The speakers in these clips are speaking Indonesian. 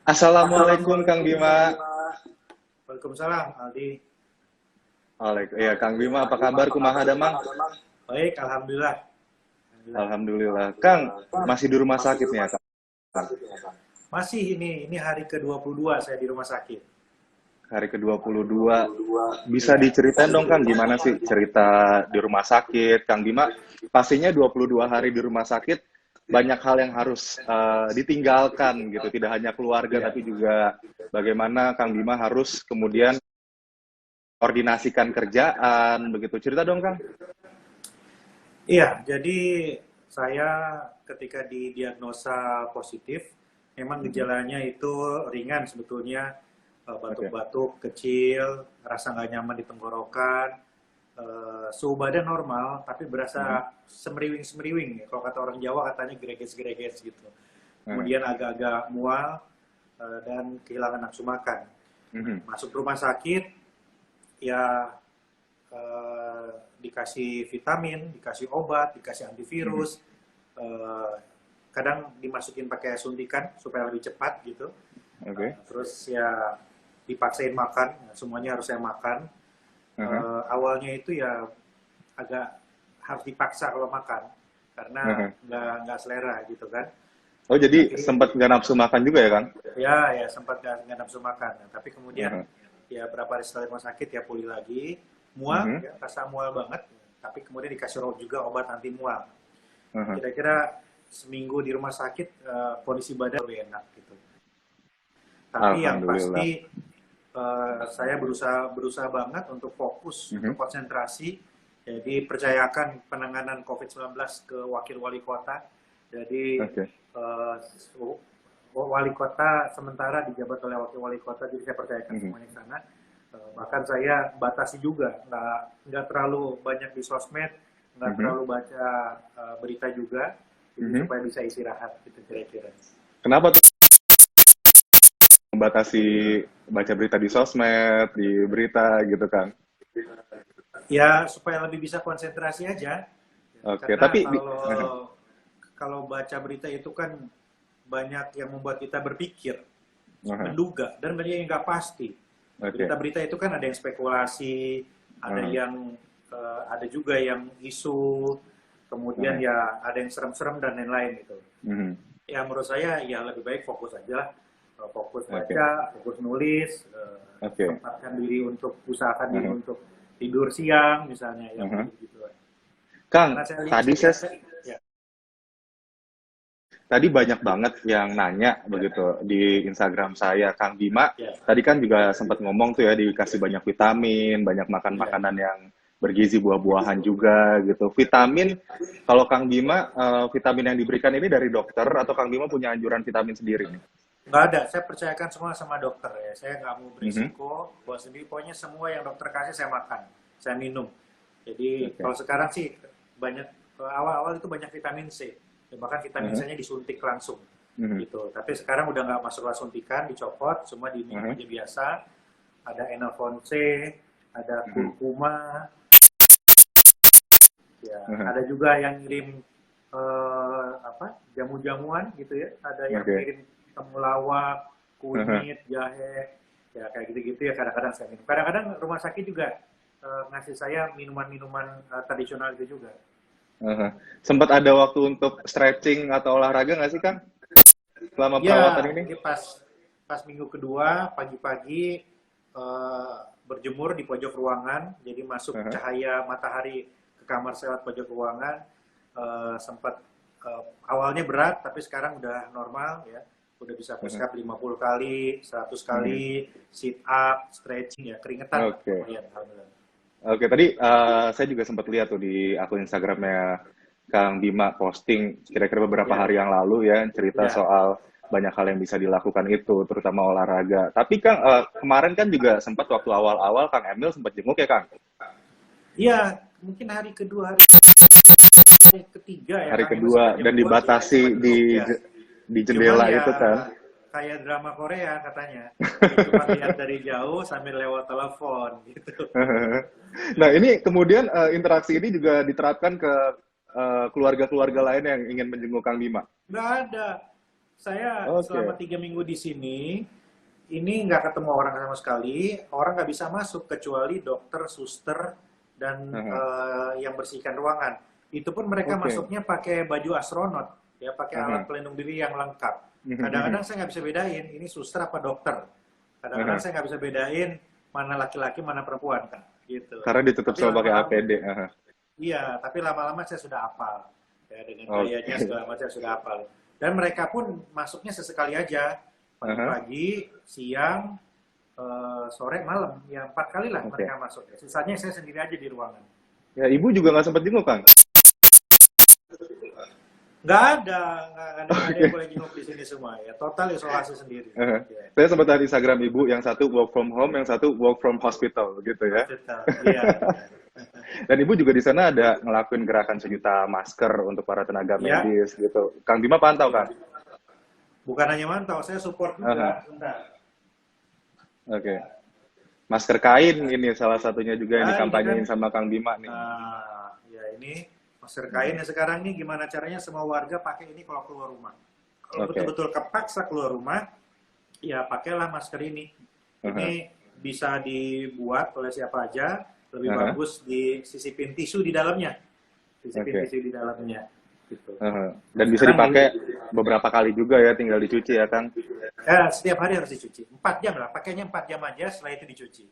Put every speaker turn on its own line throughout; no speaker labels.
Assalamualaikum Kang
Assalamualaikum Kang
Bima.
Bima. Waalaikumsalam Aldi.
Ya Kang Bima, apa kabar? Kumaha damang?
Baik, alhamdulillah. Alhamdulillah.
Alhamdulillah. Kang, masih di rumah sakit nih ya Kang?
Masih ini hari ke-22 saya di rumah sakit.
Hari ke-22. Bisa
Iya.
diceritain dong Kang, gimana sih cerita di rumah sakit? Kang Bima, pastinya 22 hari di rumah sakit, banyak hal yang harus ditinggalkan gitu. Tidak hanya keluarga,
Iya.
tapi juga bagaimana Kang Bima harus kemudian koordinasikan kerjaan, begitu. Cerita dong Kang.
Iya, jadi saya ketika didiagnosa positif, memang
Mhm.
gejalanya itu ringan sebetulnya,
Oke.
batuk-batuk kecil, rasa nggak nyaman di tenggorokan, suhu badan normal, tapi
Mhm.
berasa semeriwing-semeriwing. Kalau kata orang Jawa katanya greges-greges gitu.
Mhm.
Kemudian agak-agak mual dan kehilangan nafsu makan. Nah,
Mhm.
masuk rumah sakit, ya eh, dikasih vitamin, dikasih obat, dikasih
Mhm.
antivirus, eh, kadang dimasukin pakai suntikan supaya lebih cepat gitu.
Oke.
Terus ya dipaksain makan, semuanya harus saya makan.
Aha.
Awalnya itu ya agak harus dipaksa kalau makan karena
Aha.
nggak selera gitu kan.
Oh, jadi
Tapi
sempat nggak nafsu makan juga ya, Kang?
ya sempat nggak nafsu makan. Nah, tapi kemudian
Aha.
ya berapa hari setelah rumah sakit ya pulih lagi, mual,
Mhm.
ya, rasa mual banget. Tapi kemudian dikasih juga obat anti mual. Nah,
Aha.
kira-kira seminggu di rumah sakit kondisi badan lebih enak gitu. Tapi yang
Alhamdulillah.
pasti saya berusaha berusaha banget untuk fokus, untuk
Mhm.
konsentrasi. Jadi percayakan penanganan COVID-19 ke wakil wali kota. Jadi
Oke.
eh, wali kota sementara dijabat oleh wakil wali kota, jadi saya percayakan
Mhm.
semuanya ke sana. Bahkan saya batasi juga, nggak terlalu banyak di sosmed, nggak
Mhm.
terlalu baca berita juga, jadi
Mhm.
supaya bisa istirahat gitu kira-kira.
Kenapa tuh membatasi baca berita di sosmed, di berita gitu, Kang?
Ya supaya lebih bisa konsentrasi aja,
Oke,
karena
tapi aha.
kalau kalau baca berita itu kan banyak yang membuat kita berpikir,
Aha.
menduga, dan banyak yang nggak pasti.
Oke.
Berita-berita itu kan ada yang spekulasi, ada
Aha.
yang ada juga yang isu, kemudian
Aha.
ya ada yang serem-serem dan lain-lain gitu.
Mhm.
Ya menurut saya ya lebih baik fokus aja, fokus
Oke.
baca, fokus nulis,
Oke.
sempatkan diri untuk usahakan diri
Aha.
untuk tidur siang misalnya yang
Aha.
begitu.
Kang,
Karena saya lihat
tadi
ya,
saya
ya,
tadi banyak banget yang nanya
ya,
begitu di Instagram saya, Kang Bima.
ya,
Tadi kan juga sempat ngomong tuh ya dikasih banyak vitamin, banyak makan
ya.
makanan yang bergizi buah-buahan juga gitu. Vitamin, kalau Kang Bima vitamin yang diberikan ini dari dokter atau Kang Bima punya anjuran vitamin sendiri nih?
Nggak ada, saya percayakan semua sama dokter ya. Saya nggak mau
Mhm.
berisiko, buat sendiri. Pokoknya semua yang dokter kasih saya makan, saya minum. Jadi
Oke.
kalau sekarang sih banyak, awal-awal itu banyak vitamin C. Ya, bahkan vitamin
Mhm.
C-nya disuntik langsung
Mhm.
gitu. Tapi sekarang udah nggak masuk suntikan, dicopot, semua diminum
Mhm.
aja biasa. Ada Enavon C, ada
Mhm.
kurkuma, ya
Mhm.
ada juga yang ngirim apa jamu-jamuan gitu ya. Ada yang
Oke.
ngirim temulawak,
Mhm.
kunyit, jahe, ya kayak gitu-gitu ya kadang-kadang saya minum. Kadang-kadang rumah sakit juga ngasih saya minuman-minuman tradisional itu juga.
Mhm. Sempat ada waktu untuk stretching atau olahraga nggak sih, Kang? Selama perawatan
Ya,
ini?
ini pas pas minggu kedua pagi-pagi berjemur di pojok ruangan, jadi masuk
Mhm.
cahaya matahari ke kamar saya lewat pojok ruangan. Sempat awalnya berat, tapi sekarang udah normal ya. Udah bisa push
Mhm.
up 50 kali, 100
Mhm.
kali, sit up, stretching ya, keringetan lah
Oke.
lumayan, alhamdulillah.
Oke, tadi saya juga sempat lihat tuh di akun Instagramnya Kang Bima posting kira-kira beberapa
Ya,
hari yang lalu ya cerita
ya,
soal banyak hal yang bisa dilakukan itu, terutama olahraga. Tapi Kang, kemarin kan juga sempat waktu awal-awal Kang Emil sempat jenguk ya Kang?
iya, mungkin hari kedua, hari ketiga ya,
Hari
Kang Emil sempat
kedua dan
jemput, sempat
dibatasi
jenguk ya.
di
Cuman
jendela
ya
itu kan.
kayak drama Korea katanya. Jadi cuma lihat dari jauh sambil lewat telepon gitu.
Nah, ini kemudian interaksi ini juga diterapkan ke keluarga-keluarga lain yang ingin menjenguk Kang Bima.
Nggak ada. Saya selama
Oke.
3 minggu di sini, ini nggak ketemu orang sama sekali, orang nggak bisa masuk kecuali dokter, suster, dan
Aha.
yang bersihkan ruangan. Itu pun mereka
Oke.
masuknya pakai baju astronot, ya pakai alat
Aha.
pelindung diri yang lengkap.
Mhm,
Kadang-kadang
mhm.
saya nggak bisa bedain ini suster apa dokter. Kadang-kadang
Aha.
saya nggak bisa bedain mana laki-laki mana perempuan kan, gitu.
Karena ditutup
Tapi
semua pakai
lama-lama,
APD. Aha.
iya, tapi lama-lama saya sudah hafal. Ya, dengan gayanya
Oke.
segala macam saya sudah hafal. Dan mereka pun masuknya sesekali aja,
Aha.
pagi-pagi, siang, sore, malam. Ya 4 kali lah
Oke.
mereka masuk. Ya. Sisanya saya sendiri aja di ruangan.
Ya, ibu juga nggak sempat jenguk, Kang?
Nggak ada, nggak ada yang
Oke.
boleh jenguk di sini semua. Ya total isolasi sendiri.
Aha.
Ya.
Saya sempat lihat Instagram ibu, yang satu work from home, yang satu work from hospital, gitu ya.
Hospital. Iya, iya.
Dan ibu juga di sana ada ngelakuin gerakan 1 juta masker untuk para tenaga
Ya,
medis, gitu. Kang Bima pantau,
iya.
Kang?
Bukan hanya mantau, saya support
Aha.
juga. Bentar.
Oke. Masker kain ini salah satunya juga yang
Ini kan,
dikampanyein sama Kang Bima nih.
ya ini masker kain
Mhm.
ya sekarang nih gimana caranya semua warga pakai ini kalau keluar rumah. Kalau
Oke.
betul-betul kepaksa keluar rumah, ya pakailah masker ini.
Aha.
Ini bisa dibuat oleh siapa aja, lebih
Aha.
bagus disisipin tisu di dalamnya. Sisipin
Oke.
tisu di dalamnya. Gitu.
Aha. Dan bisa
Sekarang
dipakai beberapa kali juga ya, tinggal dicuci ya, Kang?
setiap hari harus dicuci. 4 jam lah, pakainya 4 jam aja, setelah itu dicuci.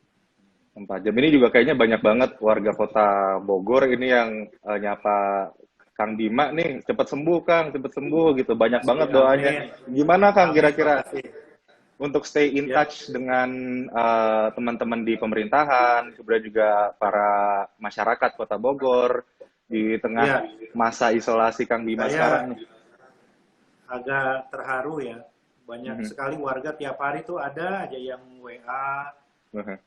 4 jam. Ini juga kayaknya banyak banget warga kota Bogor ini yang nyapa Kang Bima nih, cepet sembuh Kang, cepet sembuh gitu. Banyak banget doanya.
Amin.
Gimana Kang
Amin,
kira-kira
makasih.
untuk stay in
Ya,
touch dengan teman-teman di pemerintahan, kemudian juga para masyarakat kota Bogor di tengah
ya,
masa isolasi Kang Bima
saya
sekarang nih?
agak terharu ya. Banyak
Mhm.
sekali warga tiap hari tuh ada aja yang WA,
Mhm.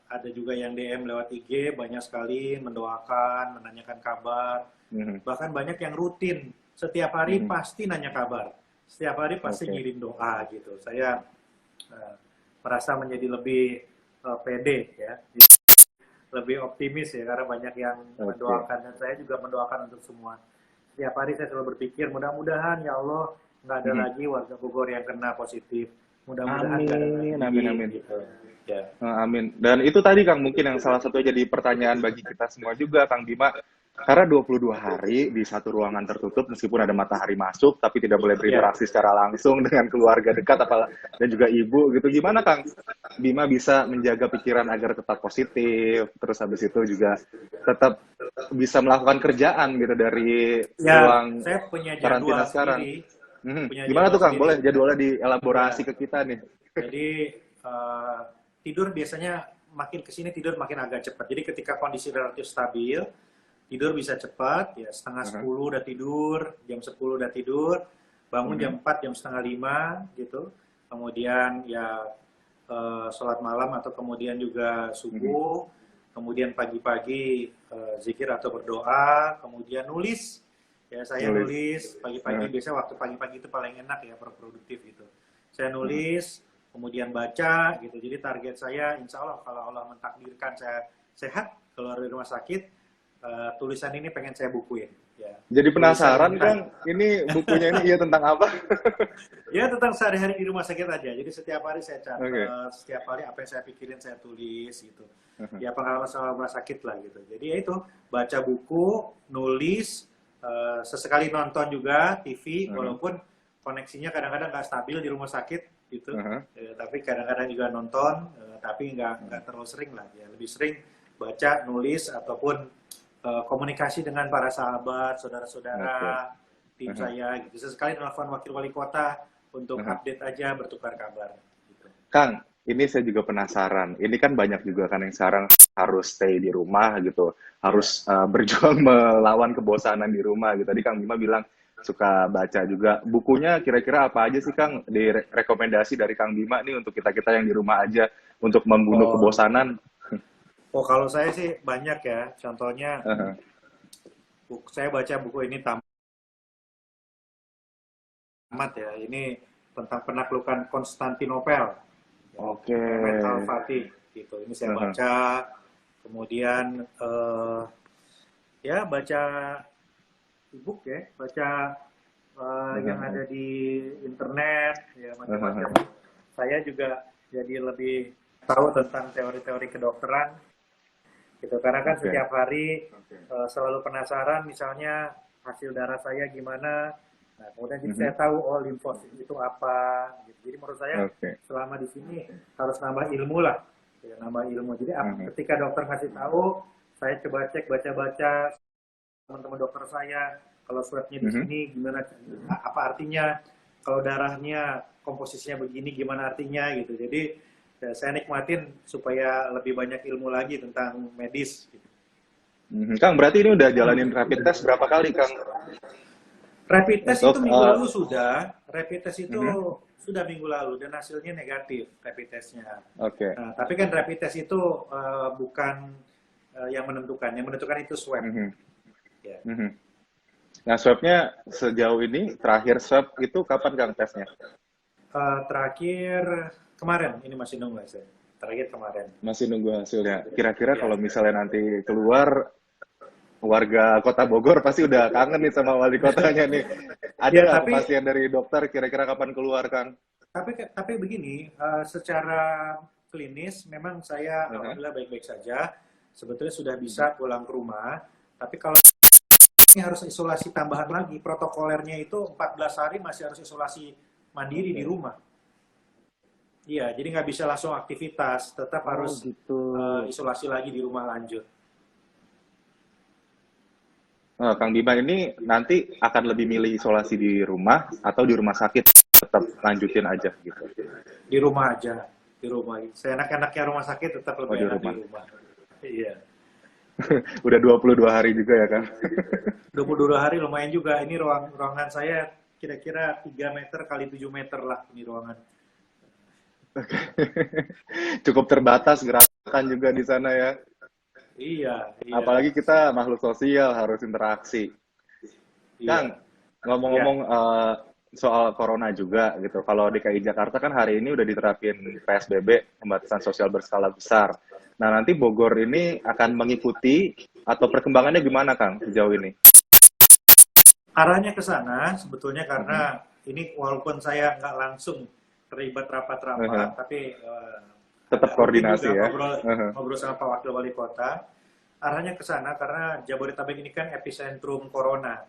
ada juga yang DM lewat IG, banyak sekali mendoakan, menanyakan kabar.
Mhm.
Bahkan banyak yang rutin, setiap hari
Mhm.
pasti nanya kabar. Setiap hari pasti
Oke.
ngirim doa gitu. Saya eh, merasa menjadi lebih pede ya, lebih optimis ya karena banyak yang
Oke.
mendoakan dan saya juga mendoakan untuk semua. Setiap hari saya selalu berpikir mudah-mudahan ya Allah nggak ada
Mhm.
lagi warga Bogor yang kena positif. Mudah-mudahan nggak ada
Amin, amin,
lagi
amin.
gitu. Ya.
Amin. Dan itu tadi Kang mungkin yang salah satu jadi pertanyaan bagi kita semua juga Kang Bima. Karena 22 hari di satu ruangan tertutup meskipun ada matahari masuk tapi tidak boleh
Ya.
berinteraksi secara langsung dengan keluarga dekat dan juga ibu gitu. Gimana Kang Bima bisa menjaga pikiran agar tetap positif, terus habis itu juga tetap bisa melakukan kerjaan gitu dari
Ya,
ruang
saya punya
karantina
jadwal
sekarang?
sendiri,
Mhm. Gimana tuh Kang? Boleh jadwalnya dielaborasi
Ya,
ke kita nih.
jadi tidur biasanya makin kesini tidur makin agak cepat. Jadi ketika kondisi relatif stabil, tidur bisa cepat, ya setengah
Aha.
10 udah tidur, jam 10 udah tidur, bangun jam
Mhm.
4, jam setengah 5 gitu. Kemudian ya sholat malam atau kemudian juga
Mhm.
subuh, kemudian pagi-pagi zikir atau berdoa, kemudian nulis. Ya saya
Nulis.
nulis pagi-pagi,
Aha.
biasanya waktu pagi-pagi itu paling enak ya, produktif gitu. Saya
Aha.
nulis, kemudian baca gitu. Jadi target saya, insya Allah kalau Allah mentakdirkan saya sehat keluar dari rumah sakit, tulisan ini pengen saya bukuin. Ya,
Jadi
tulisan
penasaran
intan.
Kang, ini bukunya ini iya tentang apa?
Ya tentang sehari-hari di rumah sakit aja. Jadi setiap hari saya
Oke.
catat, setiap hari apa yang saya pikirin saya tulis gitu.
Aha.
Ya pengalaman selama rumah sakit lah gitu. Jadi ya itu baca buku, nulis, sesekali nonton juga TV,
Aha.
walaupun koneksinya kadang-kadang nggak stabil di rumah sakit gitu.
Aha.
Tapi kadang-kadang juga nonton, tapi nggak terlalu sering lah. Ya lebih sering baca, nulis ataupun komunikasi dengan para sahabat,
Oke.
saudara-saudara, tim
Aha.
saya gitu. Sesekali telepon wakil wali kota untuk
Aha.
update aja, bertukar kabar. Gitu.
Kang, ini saya juga penasaran. Ini kan banyak juga kan yang sekarang harus stay di rumah gitu,
Ya.
harus berjuang melawan kebosanan di rumah gitu. Tadi Kang Bima bilang suka baca juga. Bukunya kira-kira apa aja sih Kang? Rekomendasi dari Kang Bima nih untuk kita-kita yang di rumah aja untuk membunuh
Oh,
kebosanan.
oh kalau saya sih banyak ya. Contohnya,
Aha.
saya baca buku ini tamat ya. Ini tentang penaklukan Konstantinopel. Ya,
Oke.
Mehmet Al-Fatih gitu. Ini saya
Aha.
baca. Kemudian ya baca e-book ya, baca yang ada di internet, ya macam-macam. Saya juga jadi lebih tahu tentang teori-teori kedokteran, gitu. Karena kan setiap hari selalu penasaran, misalnya hasil darah saya gimana. Nah, kemudian jadi saya tahu, oh limfosit itu apa. Gitu. Jadi menurut saya selama di sini harus nambah ilmu lah, ya, nambah ilmu. Jadi ketika dokter ngasih tahu, saya coba cek, baca-baca teman-teman dokter saya, kalau swabnya di sini gimana, apa artinya, kalau darahnya komposisinya begini gimana artinya gitu. Jadi ya, saya nikmatin supaya lebih banyak ilmu lagi tentang medis gitu.
Kang, berarti ini udah jalanin rapid test berapa kali, Kang?
Rapid test itu minggu lalu sudah, rapid test itu sudah minggu lalu dan hasilnya negatif rapid testnya. Nah, tapi kan rapid test itu bukan yang menentukan itu swab. Ya.
Nah, swabnya sejauh ini terakhir swab itu kapan, Kang, tesnya?
Terakhir kemarin, ini masih nunggu hasil. Terakhir kemarin.
Masih nunggu hasilnya. Kira-kira kalau misalnya nanti keluar, warga Kota Bogor pasti udah kangen nih sama wali kotanya nih. Ada nggak kepastian dari dokter kira-kira kapan keluar, Kang?
Tapi begini, secara klinis memang saya alhamdulillah baik-baik saja. Sebetulnya sudah bisa pulang ke rumah. Tapi kalau ini harus isolasi tambahan lagi, protokolernya itu 14 hari masih harus isolasi mandiri di rumah. Iya, jadi nggak bisa langsung aktivitas, tetap harus isolasi lagi di rumah lanjut.
Kang Bima ini nanti akan lebih milih isolasi di rumah atau di rumah sakit, tetap lanjutin aja gitu?
Di rumah aja, di rumah. Saya enak-enaknya rumah sakit tetap lebih enak di rumah. Iya.
Udah 22 hari juga ya, Kang?
22 hari lumayan juga. Ini ruangan saya kira-kira 3 meter kali 7 meter lah ini ruangan.
Cukup terbatas gerakan juga di sana ya.
Iya.
Apalagi kita makhluk sosial, harus interaksi. Iya. Kang, ngomong-ngomong soal corona juga gitu. Kalau DKI Jakarta kan hari ini udah diterapin PSBB, pembatasan sosial berskala besar. Nah, nanti Bogor ini akan mengikuti atau perkembangannya gimana, Kang, sejauh ini?
Arahnya ke sana sebetulnya karena ini walaupun saya nggak langsung terlibat rapat-rapat, tapi
tetap koordinasi ya.
Ngobrol sama Pak Wakil Wali Kota. Arahnya ke sana karena Jabodetabek ini kan epicentrum corona.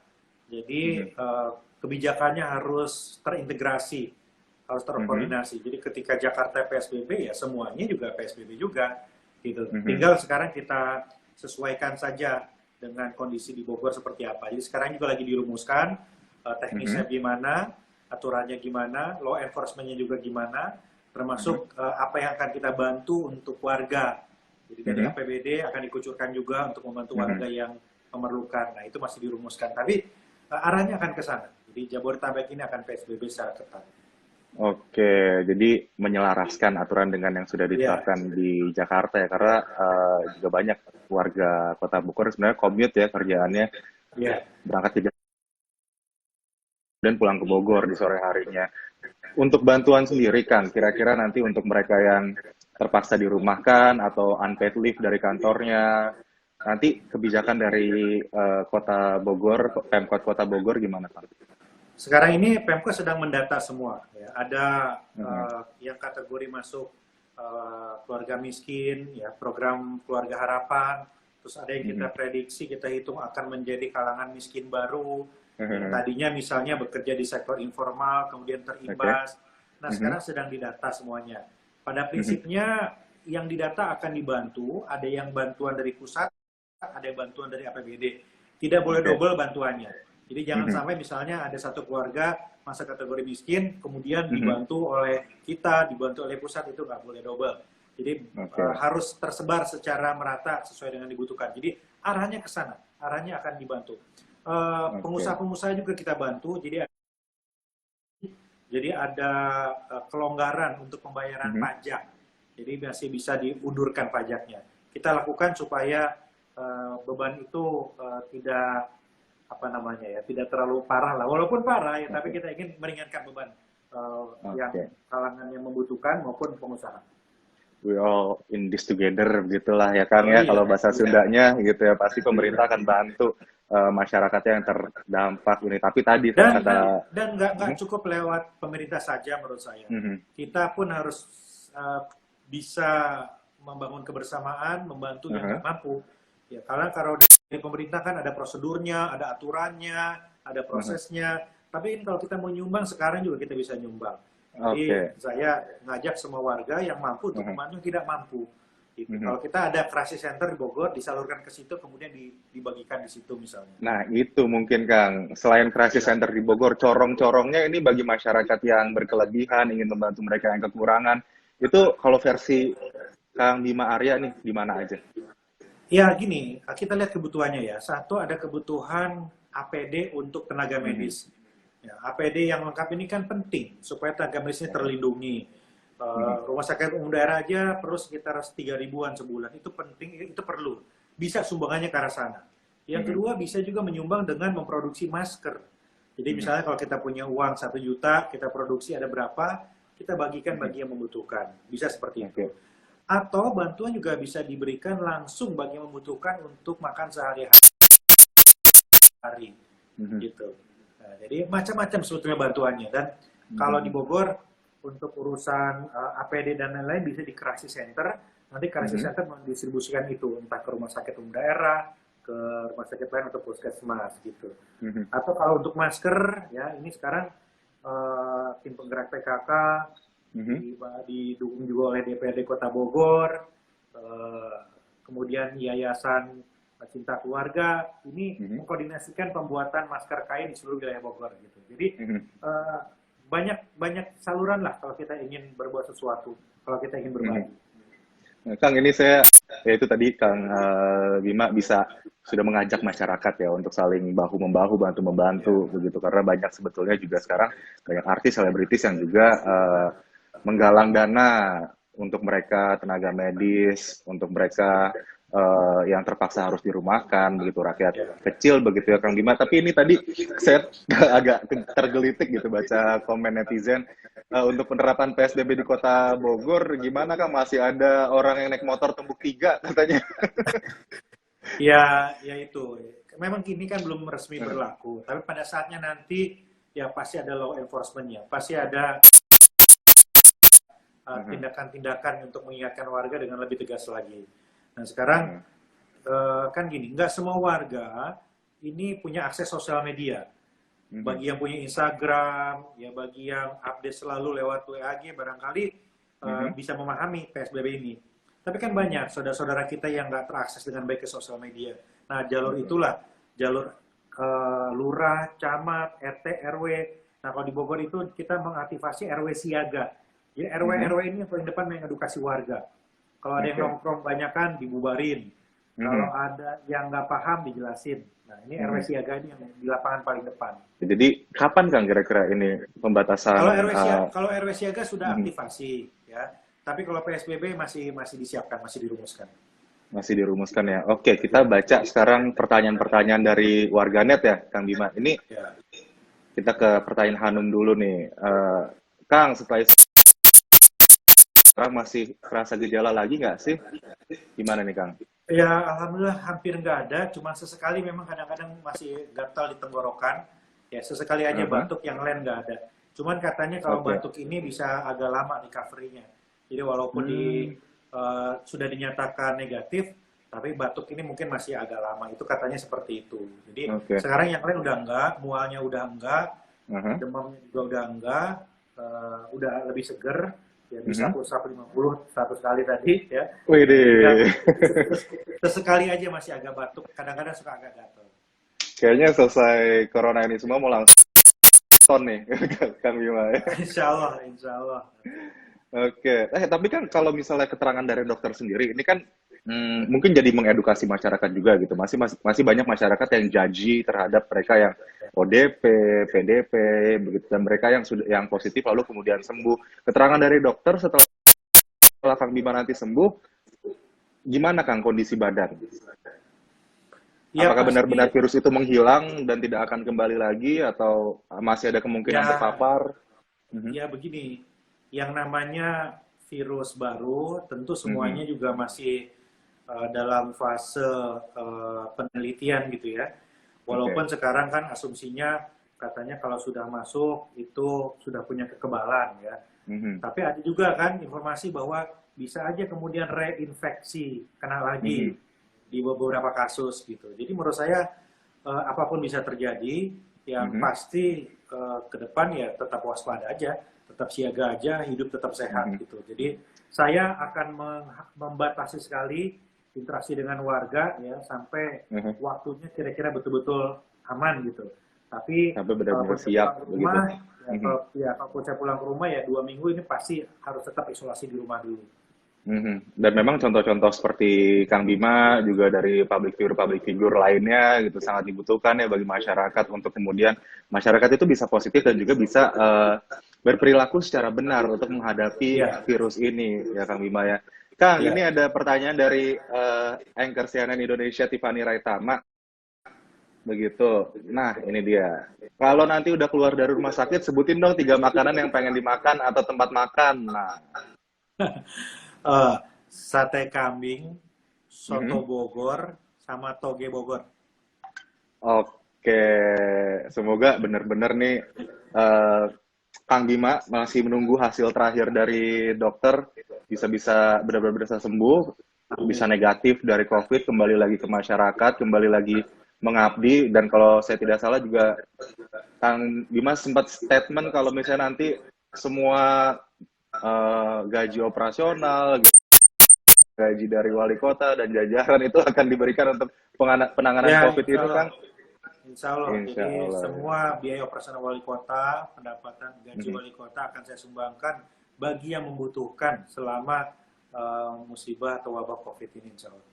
Jadi kebijakannya harus terintegrasi, harus terkoordinasi. Jadi ketika Jakarta PSBB ya semuanya juga PSBB juga gitu. Tinggal sekarang kita sesuaikan saja dengan kondisi di Bogor seperti apa. Jadi sekarang juga lagi dirumuskan teknisnya gimana, aturannya gimana, law enforcement-nya juga gimana, termasuk apa yang akan kita bantu untuk warga. Jadi dari APBD akan dikucurkan juga untuk membantu warga yang memerlukan. Nah, itu masih dirumuskan. Tapi arahnya akan ke sana. Jadi Jabodetabek ini akan PSBB secara ketat.
Oke, jadi menyelaraskan aturan dengan yang sudah ditetapkan di Jakarta ya, karena juga banyak warga Kota Bogor sebenarnya commute ya kerjaannya, berangkat ke Jakarta dan pulang ke Bogor di sore harinya. Untuk bantuan sendiri, Kang, kira-kira nanti untuk mereka yang terpaksa dirumahkan atau unpaid leave dari kantornya, nanti kebijakan dari Kota Bogor, Pemkot Kota Bogor gimana, Kang?
Sekarang ini Pemkot sedang mendata semua. Ya. Ada yang kategori masuk keluarga miskin, ya program keluarga harapan. Terus ada yang kita prediksi, kita hitung akan menjadi kalangan miskin baru. Yang tadinya misalnya bekerja di sektor informal, kemudian terimbas. Nah sekarang sedang didata semuanya. Pada prinsipnya yang didata akan dibantu. Ada yang bantuan dari pusat, ada yang bantuan dari APBD. Tidak boleh double bantuannya. Jadi jangan sampai misalnya ada satu keluarga masa kategori miskin, kemudian dibantu oleh kita, dibantu oleh pusat, itu nggak boleh double. Jadi harus tersebar secara merata sesuai dengan dibutuhkan. Jadi arahnya ke sana, arahnya akan dibantu. Pengusaha-pengusaha juga kita bantu, jadi ada kelonggaran untuk pembayaran pajak. Jadi masih bisa diundurkan pajaknya. Kita lakukan supaya beban itu tidak tidak terlalu parah lah, walaupun parah ya, tapi kita ingin meringankan beban yang kalangan yang membutuhkan maupun pengusaha.
We all in this together, gitulah ya, Kang ya. Kalau bahasa Sundanya gitu ya, pasti pemerintah akan bantu. masyarakatnya yang terdampak ini. Tapi tadi
Dan
kata,
dan nggak cukup lewat pemerintah saja menurut saya. Kita pun harus bisa membangun kebersamaan, membantu yang nggak mampu. Ya, karena kalau dari pemerintah kan ada prosedurnya, ada aturannya, ada prosesnya. Tapi kalau kita mau nyumbang sekarang juga kita bisa nyumbang. Jadi saya ngajak semua warga yang mampu untuk membantu yang tidak mampu. Gitu. Kalau kita ada crisis center di Bogor, disalurkan ke situ, kemudian dibagikan di situ misalnya.
nah itu mungkin Kang, selain crisis center di Bogor, corong-corongnya ini bagi masyarakat yang berkelebihan, ingin membantu mereka yang kekurangan, itu kalau versi Kang Bima Arya nih, di mana aja?
Ya gini, kita lihat kebutuhannya ya. Satu, ada kebutuhan APD untuk tenaga medis. Ya, APD yang lengkap ini kan penting, supaya tenaga medisnya terlindungi. Rumah sakit umum daerah aja perlu sekitar 3.000-an sebulan. Itu penting, itu perlu. Bisa sumbangannya ke arah sana. Yang kedua, bisa juga menyumbang dengan memproduksi masker. Jadi misalnya kalau kita punya uang 1 juta, kita produksi ada berapa, kita bagikan bagi yang membutuhkan. Bisa seperti itu. Atau bantuan juga bisa diberikan langsung bagi yang membutuhkan untuk makan sehari-hari. Gitu. Nah, jadi macam-macam sebetulnya bantuannya. Dan kalau di Bogor, untuk urusan APD dan lain-lain bisa di crisis center. Nanti crisis center mendistribusikan itu entah ke rumah sakit umum daerah, ke rumah sakit lain atau puskesmas gitu. Atau kalau untuk masker, ya ini sekarang tim penggerak PKK didukung juga oleh DPRD Kota Bogor, kemudian Yayasan Cinta Keluarga ini mengkoordinasikan pembuatan masker kain di seluruh wilayah Bogor gitu. Jadi banyak saluran lah kalau kita ingin berbuat sesuatu, kalau kita ingin berbagi.
Nah, Kang, ini saya, ya itu tadi Kang Bima sudah mengajak masyarakat ya untuk saling bahu-membahu, bantu-membantu begitu, karena banyak sebetulnya juga sekarang banyak artis, selebritis yang juga menggalang dana untuk mereka tenaga medis, untuk mereka yang terpaksa harus dirumahkan begitu, rakyat kecil begitu ya Kang Bima. Tapi ini tadi saya agak tergelitik gitu baca komen netizen untuk penerapan PSBB di Kota Bogor gimana Kang, masih ada orang yang naik motor tumbuk 3 katanya.
Ya itu memang ini kan belum resmi berlaku, tapi pada saatnya nanti ya pasti ada law enforcement-nya, pasti ada tindakan-tindakan untuk mengingatkan warga dengan lebih tegas lagi. Nah sekarang kan gini, nggak semua warga ini punya akses sosial media. Bagi yang punya Instagram, ya bagi yang update selalu lewat WAG, barangkali bisa memahami PSBB ini. Tapi kan banyak saudara-saudara kita yang nggak terakses dengan baik ke sosial media. Nah jalur itulah, jalur lurah, camat, RT, RW. Nah kalau di Bogor itu kita mengaktifasi RW siaga. Jadi RW ini yang paling depan mengedukasi warga. Kalau ada yang nongkrong banyakan dibubarin. Kalau ada yang nggak paham dijelasin. Nah ini RW siaga ini yang di lapangan paling depan.
Jadi kapan Kang kira-kira ini pembatasan?
Kalau RW siaga sudah aktivasi ya. Tapi kalau PSBB masih disiapkan, masih dirumuskan.
Masih dirumuskan ya. Oke, kita baca sekarang pertanyaan-pertanyaan dari warganet ya, Kang Bima. Ini kita ke pertanyaan Hanum dulu nih. Kang, setelah sekarang masih kerasa gejala lagi nggak sih? Gimana nih Kang?
Ya, alhamdulillah hampir nggak ada. Cuma sesekali memang kadang-kadang masih gatal di tenggorokan. Ya, sesekali aja batuk, yang lain nggak ada. Cuman katanya kalau batuk ini bisa agak lama recovery-nya. Jadi walaupun sudah dinyatakan negatif, tapi batuk ini mungkin masih agak lama. Itu katanya seperti itu. Jadi sekarang yang lain udah enggak, mualnya udah enggak, demamnya juga udah enggak, udah lebih seger. Ya bisa push-up 50 100 kali tadi ya.
Widih.
Sesekali aja masih agak batuk, kadang-kadang suka agak gatal.
Kayaknya selesai corona ini semua mau langsung nih Kang Bima.
Insya Allah.
Oke, tapi kan kalau misalnya keterangan dari dokter sendiri, ini kan mungkin jadi mengedukasi masyarakat juga gitu. Masih banyak masyarakat yang judgy terhadap mereka yang ODP, PDP, begitu, dan mereka yang positif lalu kemudian sembuh. Keterangan dari dokter setelah Kang Bima nanti sembuh, gimana Kang kondisi badan? Ya, apakah benar-benar virus itu menghilang dan tidak akan kembali lagi atau masih ada kemungkinan terpapar?
Ya begini. Yang namanya virus baru tentu semuanya juga masih dalam fase penelitian gitu ya. Walaupun sekarang kan asumsinya katanya kalau sudah masuk itu sudah punya kekebalan ya. Tapi ada juga kan informasi bahwa bisa aja kemudian reinfeksi, kena lagi di beberapa kasus gitu. Jadi menurut saya apapun bisa terjadi, yang pasti ke depan ya tetap waspada aja, tetap siaga aja, hidup tetap sehat gitu. Jadi saya akan membatasi sekali interaksi dengan warga ya sampai waktunya kira-kira betul-betul aman gitu. Tapi
sampai
kalau
benar-benar
saya
siap
pulang ke
begitu.
rumah, kalau saya pulang ke rumah ya 2 minggu ini pasti harus tetap isolasi di rumah dulu.
Dan memang contoh-contoh seperti Kang Bima juga dari public figure lainnya gitu sangat dibutuhkan ya bagi masyarakat untuk kemudian masyarakat itu bisa positif dan juga bisa berperilaku secara benar untuk menghadapi virus ini ya Kang Bima ya. Kang, ini ada pertanyaan dari anchor CNN Indonesia Tiffany Raitama. Begitu. Nah, ini dia. Kalau nanti udah keluar dari rumah sakit, sebutin dong 3 makanan yang pengen dimakan atau tempat makan. Nah,
Sate kambing, soto Bogor, sama toge Bogor.
Oke, semoga benar-benar nih Kang Bima masih menunggu hasil terakhir dari dokter, bisa benar-benar bisa sembuh, bisa negatif dari COVID, kembali lagi ke masyarakat, kembali lagi mengabdi, dan kalau saya tidak salah juga Kang Bima sempat statement kalau misalnya nanti semua gaji operasional, gaji dari wali kota dan jajaran itu akan diberikan untuk penanganan COVID ini, Kang.
Insya Allah.
Insya
Jadi
Allah.
semua biaya operasional wali kota, pendapatan gaji wali kota akan saya sumbangkan bagi yang membutuhkan selama musibah atau wabah COVID ini, insya Allah.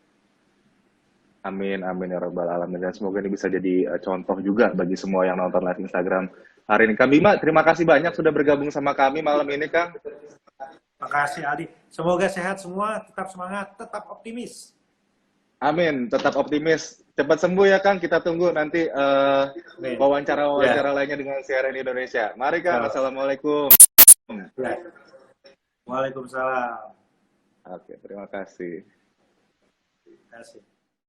Amin, amin ya rabbal alamin. Dan semoga ini bisa jadi contoh juga bagi semua yang nonton live Instagram hari ini. Kang Bima, terima kasih banyak sudah bergabung sama kami malam ini, Kang.
Makasih Aldi. Semoga sehat semua, tetap semangat, tetap optimis.
Amin, tetap optimis. Cepat sembuh ya Kang, kita tunggu nanti wawancara-wawancara lainnya dengan CNN Indonesia. Mari Kang, Assalamualaikum.
Waalaikumsalam.
Oke, terima kasih.
Terima kasih.